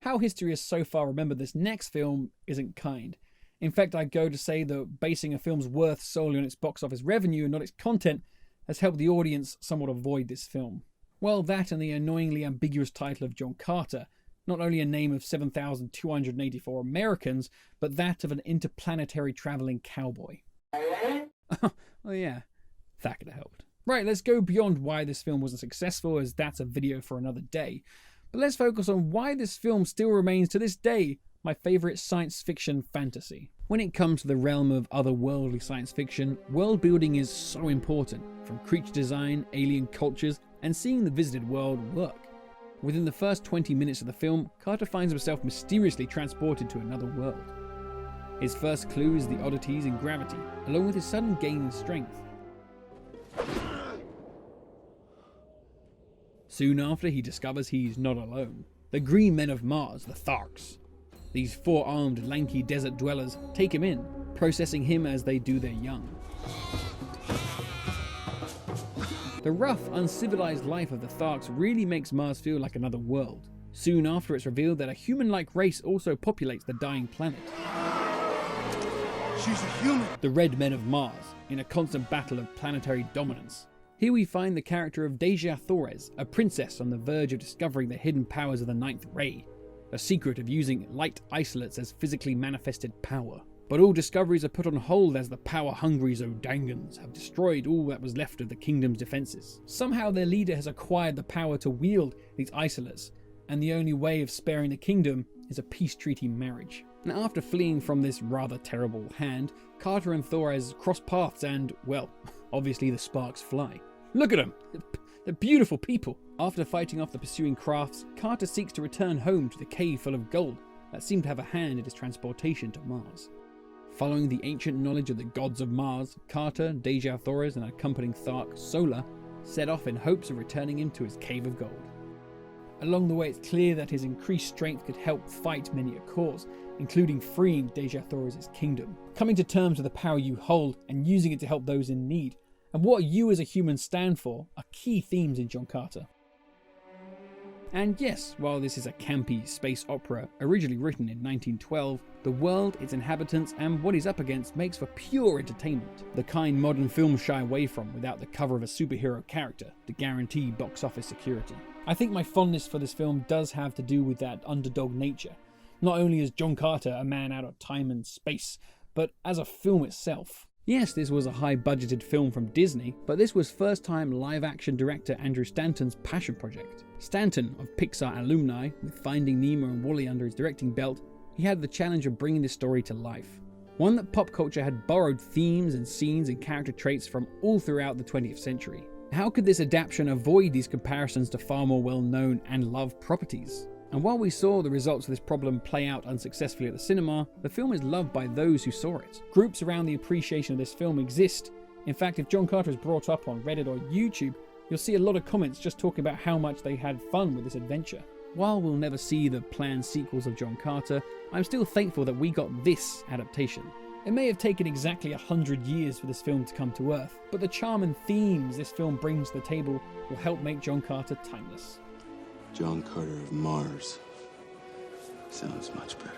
how history has so far remembered this next film isn't kind. In fact, I'd go to say that basing a film's worth solely on its box office revenue and not its content has helped the audience somewhat avoid this film. Well, that and the annoyingly ambiguous title of John Carter, not only a name of 7,284 Americans, but that of an interplanetary travelling cowboy. Oh yeah, that could have helped. Right, let's go beyond why this film wasn't successful, as that's a video for another day. But let's focus on why this film still remains to this day my favourite science fiction fantasy. When it comes to the realm of otherworldly science fiction, world building is so important, from creature design, alien cultures, and seeing the visited world work. Within the first 20 minutes of the film, Carter finds himself mysteriously transported to another world. His first clue is the oddities in gravity, along with his sudden gain in strength. Soon after, he discovers he's not alone. The green men of Mars, the Tharks. These four-armed, lanky desert dwellers take him in, processing him as they do their young. The rough, uncivilized life of the Tharks really makes Mars feel like another world. Soon after, it's revealed that a human-like race also populates the dying planet. She's a human! The Red Men of Mars, in a constant battle of planetary dominance. Here we find the character of Dejah Thoris, a princess on the verge of discovering the hidden powers of the Ninth Ray, a secret of using light isolates as physically manifested power. But all discoveries are put on hold as the power-hungry Zodangans have destroyed all that was left of the kingdom's defences. Somehow their leader has acquired the power to wield these isolates, and the only way of sparing the kingdom is a peace treaty marriage. Now, after fleeing from this rather terrible hand, Carter and Thoris cross paths and, well, obviously the sparks fly. Look at them! They're beautiful people! After fighting off the pursuing crafts, Carter seeks to return home to the cave full of gold that seemed to have a hand in his transportation to Mars. Following the ancient knowledge of the gods of Mars, Carter, Dejah Thoris, and accompanying Thark, Solar, set off in hopes of returning him to his cave of gold. Along the way, it's clear that his increased strength could help fight many a cause, including freeing Dejah Thoris' kingdom, coming to terms with the power you hold and using it to help those in need, and what you as a human stand for are key themes in John Carter. And yes, while this is a campy space opera originally written in 1912, the world, its inhabitants, and what he's up against makes for pure entertainment, the kind modern films shy away from without the cover of a superhero character to guarantee box office security. I think my fondness for this film does have to do with that underdog nature. Not only is John Carter a man out of time and space, but as a film itself. Yes, this was a high-budgeted film from Disney, but this was first-time live-action director Andrew Stanton's passion project. Stanton, of Pixar alumni, with Finding Nemo and WALL-E under his directing belt, he had the challenge of bringing this story to life. One that pop culture had borrowed themes and scenes and character traits from all throughout the 20th century. How could this adaptation avoid these comparisons to far more well-known and loved properties? And while we saw the results of this problem play out unsuccessfully at the cinema, the film is loved by those who saw it. Groups around the appreciation of this film exist. In fact, if John Carter is brought up on Reddit or YouTube, you'll see a lot of comments just talking about how much they had fun with this adventure. While we'll never see the planned sequels of John Carter, I'm still thankful that we got this adaptation. It may have taken exactly 100 years for this film to come to Earth, but the charm and themes this film brings to the table will help make John Carter timeless. John Carter of Mars. Sounds much better.